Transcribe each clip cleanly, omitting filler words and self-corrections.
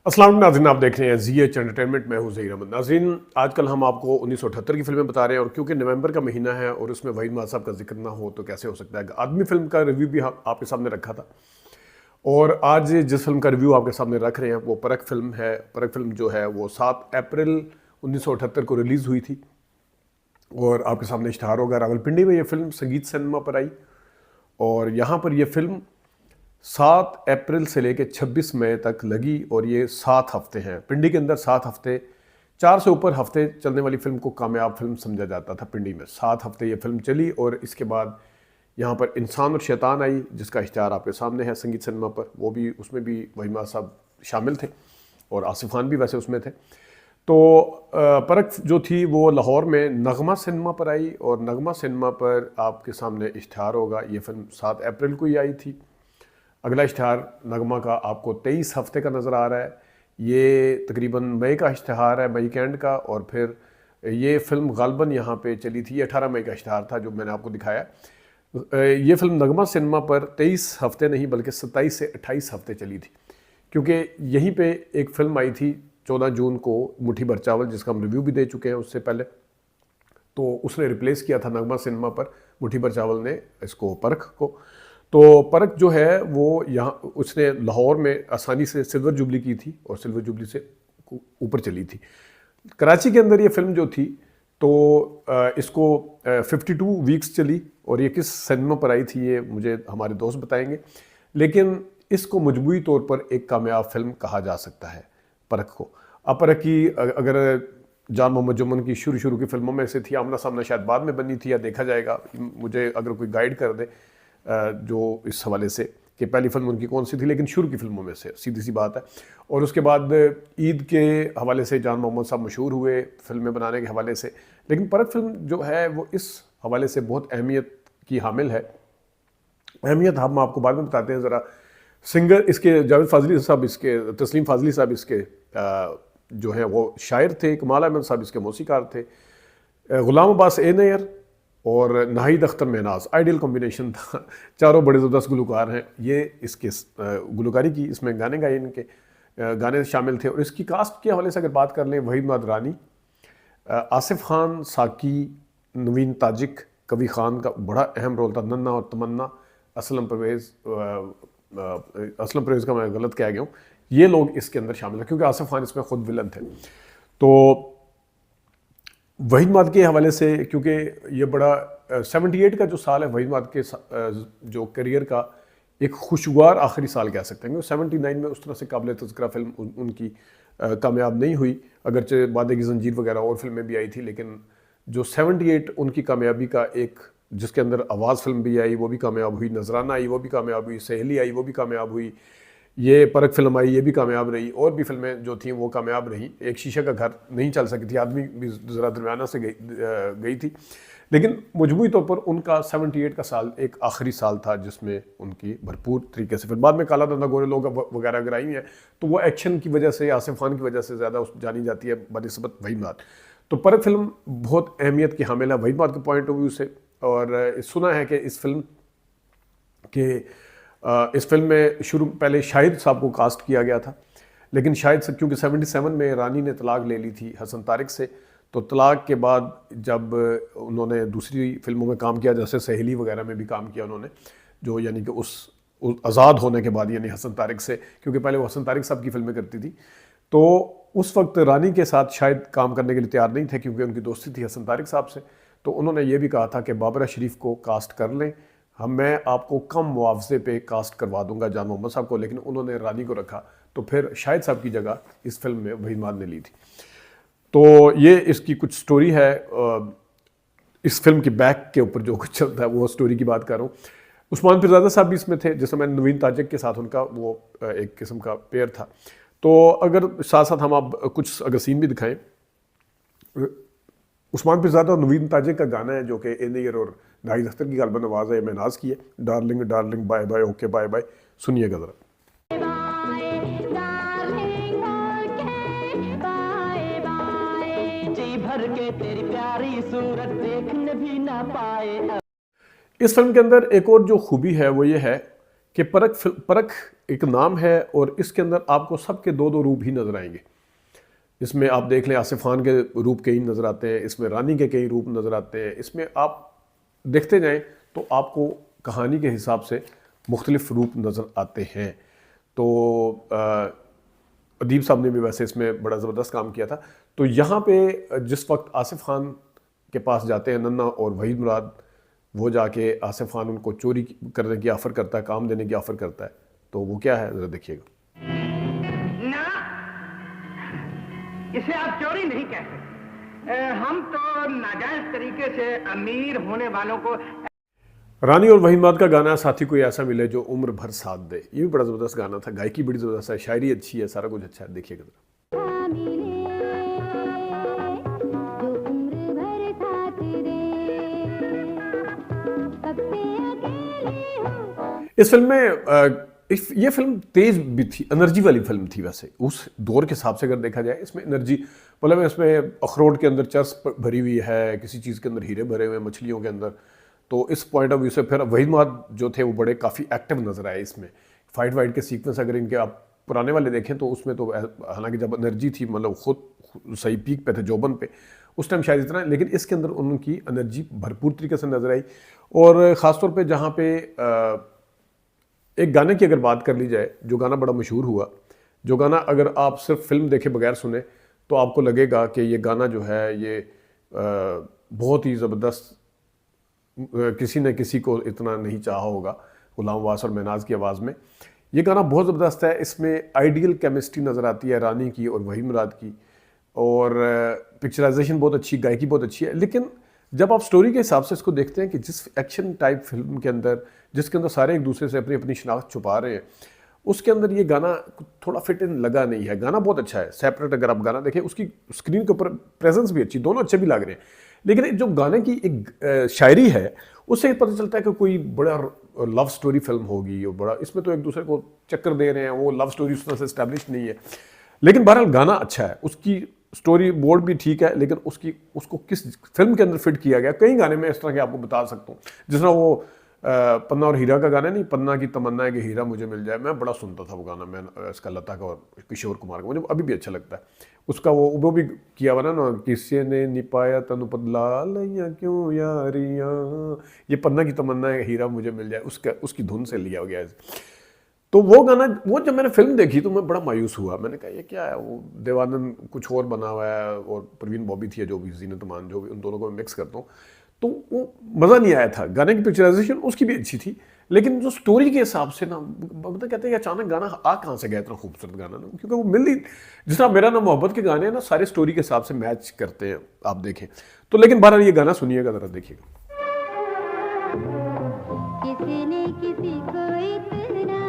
अस्सलाम वालेकुम नाज़रीन, आप देख रहे हैं ज़ीएच एंटरटेनमेंट। मैं हूं ज़हीर अहमद। नाज़रीन, आजकल हम आपको 1978 की फिल्में बता रहे हैं और क्योंकि नवंबर का महीना है और उसमें वहीद माद साहब का जिक्र ना हो तो कैसे हो सकता है। आदमी फिल्म का रिव्यू भी आपके सामने रखा था और आज जिस फिल्म का रिव्यू आपके सामने रख रहे हैं वो परख फिल्म है। परख फिल्म जो है वो 7 अप्रैल 1978 को रिलीज़ हुई थी और आपके सामने इश्तहार होगा। रावलपिंडी में ये फिल्म संगीत सिनेमा पर आई और यहाँ पर यह फिल्म 7 अप्रैल से लेकर 26 मई तक लगी और ये 7 हफ्ते हैं। पिंडी के अंदर 7 हफ्ते, 4 से ऊपर हफ्ते चलने वाली फिल्म को कामयाब फिल्म समझा जाता था। पिंडी में 7 हफ्ते ये फिल्म चली और इसके बाद यहाँ पर इंसान और शैतान आई, जिसका इश्तिहार आपके सामने है संगीत सिनेमा पर। वो भी, उसमें भी वहीद माद साहब शामिल थे और आसिफ खान भी वैसे उसमें थे। तो परख जो थी वो लाहौर में नगमा सिनेमा पर आई और नगमा सिनेमा पर आपके सामने इश्तिहार होगा। ये फिल्म 7 अप्रैल को ही आई थी। अगला इश्तिहार नगमा का आपको 23 हफ्ते का नज़र आ रहा है। ये तकरीबन मई का इश्तिहार है, मई के एंड का। और फिर ये फिल्म गालबन यहाँ पे चली थी, 18 मई का इश्तिहार था जो मैंने आपको दिखाया। ये फिल्म नगमा सिनेमा पर 23 हफ्ते नहीं बल्कि 27 से 28 हफ्ते चली थी, क्योंकि यहीं पे एक फिल्म आई थी 14 जून को, मुट्ठी भर चावल, जिसका हम रिव्यू भी दे चुके हैं उससे पहले। तो उसने रिप्लेस किया था नगमा सिनेमा पर, मुट्ठी भर चावल ने इसको, परख को। तो परख जो है वो यहाँ उसने लाहौर में आसानी से सिल्वर जुबली की थी और सिल्वर जुबली से ऊपर चली थी। कराची के अंदर ये फिल्म जो थी तो इसको 52 वीक्स चली और ये किस सिनेमा पर आई थी ये मुझे हमारे दोस्त बताएंगे, लेकिन इसको मजबूरी तौर पर एक कामयाब फिल्म कहा जा सकता है परख को। अब परख की अगर जान मोहम्मद जुम्मन की शुरू की फिल्मों में से थी, आमना सामना शायद बाद में बनी थी या देखा जाएगा, मुझे अगर कोई गाइड कर दे जो इस हवाले से कि पहली फिल्म उनकी कौन सी थी, लेकिन शुरू की फिल्मों में से, सीधी सी बात है। और उसके बाद ईद के हवाले से जान मोहम्मद साहब मशहूर हुए फिल्में बनाने के हवाले से, लेकिन परख फिल्म जो है वो इस हवाले से बहुत अहमियत की हामिल है। अहमियत हम आपको बाद में बताते हैं। ज़रा सिंगर इसके जावेद फाजली साहब, इसके तस्लीम फाजली साहब इसके जो है वो शायर थे, कमाल अहमद साहब इसके मौसीकार थे, गुलाम अब्बास ए नैयर और नाहिद अख्तर महनाज, आइडियल कॉम्बिनेशन था। चारों बड़े ज़बरदस्त गुलकार हैं। ये इसके गुलकारी की, इसमें गाने गाए, इनके गाने शामिल थे। और इसकी कास्ट के हवाले से अगर बात कर लें, वहीद माद रानी, आसिफ खान, साकी, नवीन ताजिक, कवी खान का बड़ा अहम रोल था, नन्ना और तमन्ना, असलम परवेज़ का मैं गलत कह गया हूँ, ये लोग इसके अंदर शामिल हैं क्योंकि आसिफ खान इसमें खुद विलन थे। तो वहीद माद के हवाले से, क्योंकि ये बड़ा 78 का जो साल है वहीद माद के जो करियर का एक खुशगवार आखिरी साल कह सकते हैं, क्योंकि 79 में उस तरह से काबिल तज़किरा फिल्म उनकी कामयाब नहीं हुई, अगरचे वादे की जंजीर वगैरह और फिल्में भी आई थी, लेकिन जो 78 उनकी कामयाबी का एक, जिसके अंदर आवाज़ फिल्म भी आई वो भी कामयाब हुई, नजराना आई वो भी कामयाब हुई, सहेली आई वो भी कामयाब हुई, ये परख फिल्म आई ये भी कामयाब रही, और भी फिल्में जो थी वो कामयाब रही। एक शीशे का घर नहीं चल सकी थी, आदमी भी ज़रा दरमियाना से गई थी, लेकिन मजमूई तौर पर उनका 78 का साल एक आखिरी साल था जिसमें उनकी भरपूर तरीके से, फिर बाद में काला धंधा गोरे लोग वगैरह अगर आई हैं तो वो एक्शन की वजह से, आसिफ खान की वजह से ज़्यादा जानी जाती है बनिस्बत वहीद माद। तो परख फिल्म बहुत अहमियत की हामिल है वहीद माद के पॉइंट ऑफ व्यू से। और सुना है कि इस फिल्म में शुरू पहले शाहिद साहब को कास्ट किया गया था, लेकिन शाहिद साहब क्योंकि 77 में रानी ने तलाक ले ली थी हसन तारिक से, तो तलाक के बाद जब उन्होंने दूसरी फिल्मों में काम किया, जैसे सहेली वगैरह में भी काम किया उन्होंने, जो यानी कि उस आज़ाद होने के बाद, यानी हसन तारिक से, क्योंकि पहले वो हसन तारिक साहब की फिल्में करती थी, तो उस वक्त रानी के साथ शायद काम करने के लिए तैयार नहीं थे क्योंकि उनकी दोस्ती थी हसन तारिक साहब से। तो उन्होंने ये भी कहा था कि बाबरा शरीफ को कास्ट कर लें, मैं आपको कम मुआवजे पे कास्ट करवा दूंगा जान मोहम्मद साहब को, लेकिन उन्होंने रानी को रखा, तो फिर शाहिद साहब की जगह इस फिल्म में वहीद माद ने ली थी। तो ये इसकी कुछ स्टोरी है, इस फिल्म की बैक के ऊपर जो कुछ चलता है वो स्टोरी की बात कर रहा हूँ। उस्मान पीरज़ादा साहब भी इसमें थे, जैसे मैंने नवीन ताजिक के साथ उनका वो एक किस्म का पेयर था। तो अगर साथ साथ हम आप कुछ अगर सीन भी दिखाएं, उस्मान पीरज़ादा और नवीन ताजिक का गाना है जो कि ए नैयर और नाहिद अख्तर की गालबन आवाज़ है, महनाज की है, darling darling bye bye okay bye bye, सुनिएगा ज़रा। इस फिल्म के अंदर एक और जो खूबी है वो ये है कि परख एक नाम है और इसके अंदर आपको सबके दो दो रूप ही नजर आएंगे। इसमें आप देख लें आसिफ खान के रूप कई नज़र आते हैं, इसमें रानी के कई रूप नज़र आते हैं, इसमें आप देखते जाएं तो आपको कहानी के हिसाब से मुख्तलिफ रूप नज़र आते हैं। तो अदीब साहब ने भी वैसे इसमें बड़ा ज़बरदस्त काम किया था। तो यहाँ पे जिस वक्त आसिफ खान के पास जाते हैं नन्ना और वहीद मुराद, वो जाके आसिफ खान उनको चोरी करने की ऑफ़र करता है, काम देने की ऑफ़र करता है, तो वो क्या है ज़रा देखिएगा। ना, इसे आप चोरी नहीं कह सकते। हम तो नाजायज तरीके से अमीर होने वालों को। रानी और वहीद मुराद का गाना साथी कोई ऐसा मिले जो उम्र भर साथ दे, ये भी बड़ा ज़बरदस्त गाना था, गायकी बड़ी ज़बरदस्त है, शायरी अच्छी है, सारा कुछ अच्छा है, देखिएगा ज़रा। इस फिल्म में ये फिल्म तेज भी थी, एनर्जी वाली फिल्म थी। वैसे उस दौर के हिसाब से अगर देखा जाए इसमें एनर्जी, मतलब इसमें अखरोट के अंदर चर्स भरी हुई है, किसी चीज़ के अंदर हीरे भरे हुए हैं, मछलियों के अंदर। तो इस पॉइंट ऑफ व्यू से फिर वहीद मुराद जो थे वो बड़े काफ़ी एक्टिव नजर आए इसमें। फाइट वाइट के सीक्वेंस अगर इनके आप पुराने वाले देखें तो उसमें तो हालांकि जब एनर्जी थी, मतलब खुद सही पीक पे थे जोबन पे, उस टाइम शायद इतना, लेकिन इसके अंदर उनकी एनर्जी भरपूर तरीके से नजर आई। और ख़ासतौर पर जहाँ पे एक गाने की अगर बात कर ली जाए, जो गाना बड़ा मशहूर हुआ, जो गाना अगर आप सिर्फ फिल्म देखे बगैर सुने तो आपको लगेगा कि ये गाना जो है ये बहुत ही ज़बरदस्त, किसी न किसी को इतना नहीं चाहा होगा, गुलाम वास और महनाज की आवाज़ में। ये गाना बहुत ज़बरदस्त है, इसमें आइडियल केमिस्ट्री नज़र आती है रानी की और वहीद मुराद की, और पिक्चराइजेशन बहुत अच्छी, गायकी बहुत अच्छी है। लेकिन जब आप स्टोरी के हिसाब से इसको देखते हैं कि जिस एक्शन टाइप फिल्म के अंदर, जिसके अंदर सारे एक दूसरे से अपनी अपनी शनाख्त छुपा रहे हैं, उसके अंदर ये गाना थोड़ा फिट इन लगा नहीं है। गाना बहुत अच्छा है, सेपरेट अगर आप गाना देखें, उसकी स्क्रीन के ऊपर प्रेजेंस भी अच्छी, दोनों अच्छे भी लग रहे हैं, लेकिन जो गाने की एक शायरी है उससे पता चलता है कि कोई बड़ा लव स्टोरी फिल्म होगी, और बड़ा इसमें तो एक दूसरे को चक्कर दे रहे हैं, वो लव स्टोरी उस तरह से एस्टैब्लिश नहीं है। लेकिन बहरहाल गाना अच्छा है, उसकी स्टोरी बोर्ड भी ठीक है, लेकिन उसको किस फिल्म के अंदर फिट किया गया, कई गाने में इस तरह के आपको बता सकता हूँ। जिस तरह वो पन्ना और हीरा का गाना नहीं, पन्ना की तमन्ना है कि हीरा मुझे मिल जाए, मैं बड़ा सुनता था वो गाना, मैं इसका लता का और किशोर कुमार का, मुझे अभी भी अच्छा लगता है। उसका वो भी किया हुआ ना, किसी ने निपाया तनु पदलाल क्यों यारियाँ, ये पन्ना की तमन्ना है हीरा मुझे मिल जाए, उसकी धुन से लिया गया है। तो वो गाना, वो जब मैंने फिल्म देखी तो मैं बड़ा मायूस हुआ, मैंने कहा ये क्या है, वो देवानंद कुछ और बना हुआ है और परवीन बॉबी थी, जो भी जीनत अमान, जो भी, उन दोनों को मैं मिक्स करता हूँ, तो वो मज़ा नहीं आया था। गाने की पिक्चराइजेशन उसकी भी अच्छी थी, लेकिन जो स्टोरी के हिसाब से ना, मतलब कहते हैं कि अचानक गाना आ कहाँ से गया इतना खूबसूरत गाना ना, क्योंकि वो मिल नहीं, जिस तरह मेरा ना मोहब्बत के गाने हैं ना, सारे स्टोरी के हिसाब से मैच करते हैं, आप देखें तो। लेकिन बहरहाल ये गाना सुनिएगा ज़रा, देखिएगा। किसी ने किसी को इतना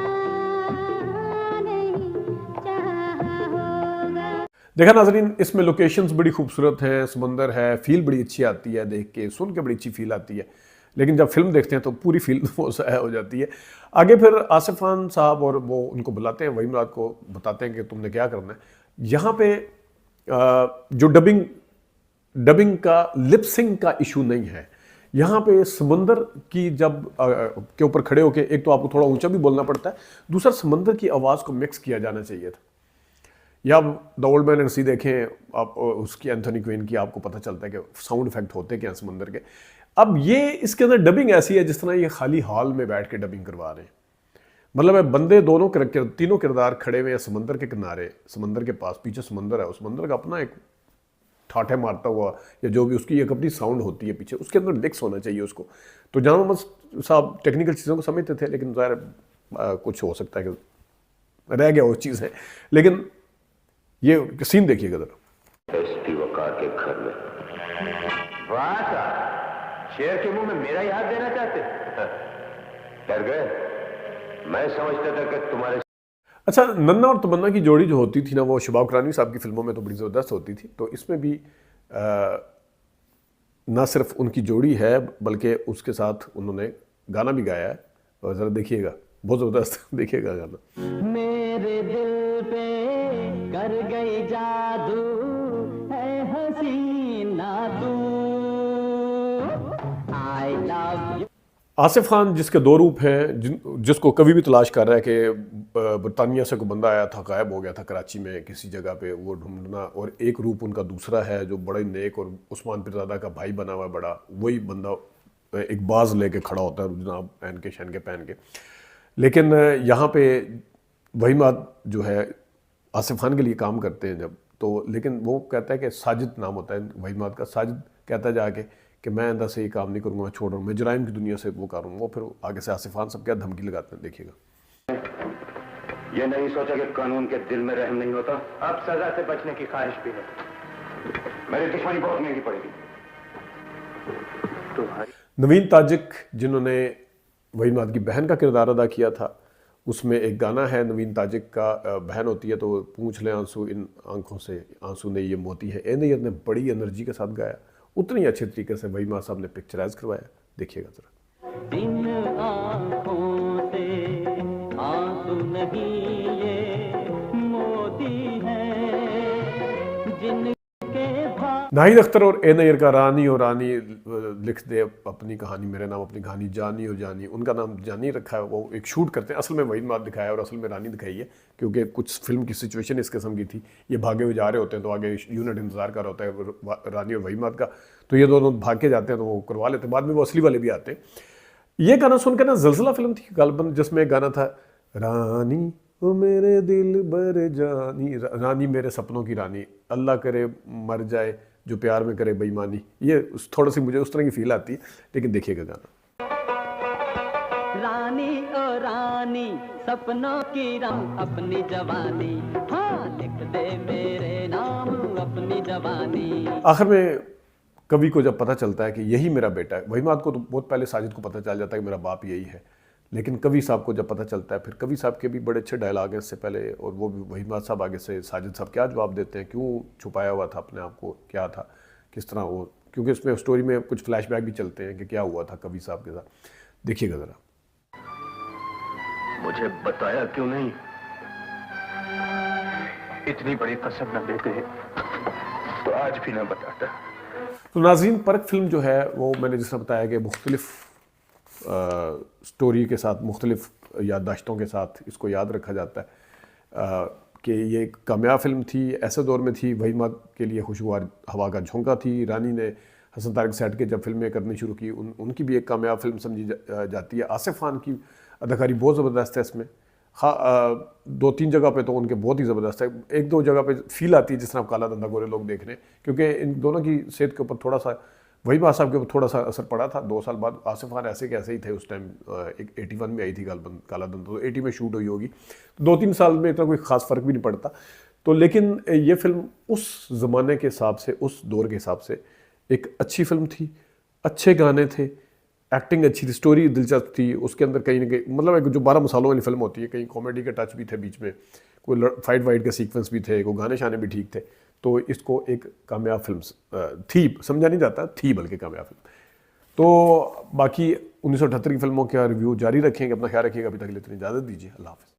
नहीं चाहा होगा। देखा नाज़रीन, इसमें लोकेशंस बड़ी खूबसूरत हैं, समंदर है, फील बड़ी अच्छी आती है, देख के सुन के बड़ी अच्छी फील आती है, लेकिन जब फिल्म देखते हैं तो पूरी फील वो ज़ाया हो जाती है। आगे फिर आसिफ खान साहब और वो उनको बुलाते हैं, वहीद मुराद को बताते हैं कि तुमने क्या करना है। यहाँ पे जो डबिंग का लिपसिंग का इशू नहीं है, यहाँ पे समंदर की जब के ऊपर खड़े होके, एक तो आपको थोड़ा ऊंचा भी बोलना पड़ता है, दूसरा समंदर की आवाज़ को मिक्स किया जाना चाहिए था। या द ओल्ड मैन एंड सी देखें आप, उसकी एंथोनी क्वीन की, आपको पता चलता है कि साउंड इफेक्ट होते क्या समंदर के। अब ये इसके अंदर डबिंग ऐसी है जिस तरह ये खाली हॉल में बैठ के डबिंग करवा रहे हैं, मतलब है बंदे दोनों तीनों किरदार खड़े हुए हैं समंदर के किनारे, समंदर के पास, पीछे समंदर है, उस समंदर का अपना एक ठाठे मारता हुआ या जो भी उसकी एक अपनी साउंड होती है पीछे, उसके अंदर मिक्स होना चाहिए उसको। तो जहाँ मोहम्मद साहब टेक्निकल चीज़ों को समझते थे, लेकिन ज़ाहिर कुछ हो सकता है कि रह गया वो चीज़ है। लेकिन ये सीन देखिएगा जरा। एसपी वकार के घर में। वाह साहब, शेर के मुंह में मेरा ही हाथ देना चाहते? डर गए? मैं समझता था कि तुम्हारे। अच्छा, नन्ना और तमन्ना की जोड़ी जो होती थी ना, वो शबाब करानी साहब की फिल्मों में तो बड़ी ज़बरदस्त होती थी। तो इसमें भी ना सिर्फ उनकी जोड़ी है, बल्कि उसके साथ उन्होंने गाना भी गाया है, और ज़रा देखिएगा, बहुत ज़बरदस्त देखिएगा गाना। मेरे दिल पे कर गई जादू है हसीना तू, I love you. Asif Khan जिसके दो रूप हैं, जिसको कभी भी तलाश कर रहा है कि बरतानिया से कोई बंदा आया था, गायब हो गया था कराची में किसी जगह पे, वो ढूंढना, और एक रूप उनका दूसरा है जो बड़ा ही नेक और उस्मान पीरज़ादा का भाई बना हुआ है बड़ा, वही बंदा एक बाज लेके खड़ा होता है जनाब एन के शैन के पहन के। लेकिन यहाँ पे वहीमाद जो है आसिफ खान के लिए काम करते हैं जब, तो लेकिन वो कहता है कि साजिद नाम होता है वहीमाद का, साजिद कहता है जाके कि मैं अंदर से ये काम नहीं करूँगा, मैं छोड़ रहा हूँ, मैं जराइम की दुनिया से वो करूँगा। वो फिर आगे से आसिफ खान सब क्या धमकी लगाते हैं, देखिएगा। ये नहीं सोचा कि कानून के दिल में रहम नहीं होता। अब सजा से बचने की ख्वाहिश भी है। मेरी दुश्मनी बहुत महंगी पड़ेगी तुम्हारी। नवीन ताजिक जिन्होंने वहीमाद की बहन का किरदार अदा किया था, उसमें एक गाना है नवीन ताजिक का, बहन होती है तो पूछ ले आंसू इन आंखों से, आंसू ने ये मोती है। नैयर ने बड़ी एनर्जी के साथ गाया, उतनी अच्छे तरीके से वहीमाद साहब ने पिक्चराइज करवाया, देखिएगा जरा। इन आँखों से आंसू नहीं ये मोती हैं जिनके नाहिद अख्तर और नैयर का रानी और रानी लिख दे अपनी कहानी, मेरे नाम अपनी कहानी, जानी और जानी, उनका नाम जानी रखा है। वो एक शूट करते हैं, असल में वहीमाद दिखाया है और असल में रानी दिखाई है, क्योंकि कुछ फिल्म की सिचुएशन इस किस्म की थी। ये भागे हुए जा रहे होते हैं तो आगे यूनिट इंतजार कर रहा होता है रानी और वहीमाद का, तो ये दोनों भाग के जाते हैं तो वो करवा लेते हैं, बाद में वो असली वाले भी आते हैं। ये गाना सुनकर ना, ज़लज़ला फिल्म थी गालिबन, जिसमें एक गाना था, रानी ओ मेरे दिल बर जानी, रानी मेरे सपनों की रानी, अल्लाह करे मर जाए जो प्यार में करे बेईमानी। ये थोड़ी सी मुझे उस तरह की फील आती है, लेकिन देखिएगा गाना। रानी ओ रानी सपनों की रंग अपनी जवानी, हाँ लिख दे मेरे नाम अपनी जवानी। आखिर में कवि को जब पता चलता है कि यही मेरा बेटा है, वहीमाद को तो बहुत पहले साजिद को पता चल जाता है कि मेरा बाप यही है, लेकिन कवि साहब को जब पता चलता है, फिर कवि साहब के भी बड़े अच्छे डायलॉग हैं इससे पहले, और वो भी वहीमाद साहब आगे से साजिद साहब क्या जवाब देते हैं, क्यों छुपाया हुआ था अपने आप को, क्या था, किस तरह वो, क्योंकि इसमें स्टोरी में कुछ फ्लैशबैक भी चलते हैं कि क्या हुआ था कवि साहब के साथ, देखिएगा ज़रा। मुझे बताया क्यों नहीं? इतनी बड़ी कसम न देते तो आज भी न बताता। तो नाज़रीन, परख फिल्म जो है वो मैंने जिस तरह बताया कि मुख्तलिफ स्टोरी के साथ, मुख्तलिफ याददाश्तों के साथ इसको याद रखा जाता है कि ये एक कामयाब फिल्म थी, ऐसे दौर में थी, वहीमाद के लिए खुशगवार हवा का झोंका थी। रानी ने हसन तारिक से हट के जब फिल्में करनी शुरू की, उनकी भी एक कामयाब फिल्म समझी जाती है। आसिफ खान की अदाकारी बहुत ज़बरदस्त है इसमें, हाँ 2-3 जगह पे तो उनके बहुत ही ज़बरदस्त है, 1-2 जगह पे फील आती है जिस तरह काला धंधा गोरे लोग देख रहे हैं, क्योंकि इन दोनों की सेहत के ऊपर थोड़ा सा, वहीमाद साहब के ऊपर थोड़ा सा असर पड़ा था। 2 साल बाद आसिफ खान ऐसे के ऐसे ही थे उस टाइम, एक 81 में आई थी काला धंधा, तो 80 में शूट हुई होगी, तो 2-3 साल में इतना कोई ख़ास फ़र्क भी नहीं पड़ता। तो लेकिन ये फिल्म उस ज़माने के हिसाब से, उस दौर के हिसाब से एक अच्छी फिल्म थी, अच्छे गाने थे, एक्टिंग अच्छी थी, स्टोरी दिलचस्प थी, उसके अंदर कहीं ना कहीं मतलब एक जो 12 मसालों वाली फिल्म होती है, कहीं कॉमेडी के टच भी थे बीच में, कोई फाइट वाइट के सीक्वेंस भी थे, कोई गाने शाने भी ठीक थे, तो इसको एक कामयाब फिल्म थी, समझा नहीं जाता थी, बल्कि कामयाब फिल्म। तो बाकी 1978 की फिल्मों का रिव्यू जारी रखेंगे, अपना ख्याल रखिएगा, अभी तक के लिए इतनी इजाज़त दीजिए, अल्लाह हाफ़िज़।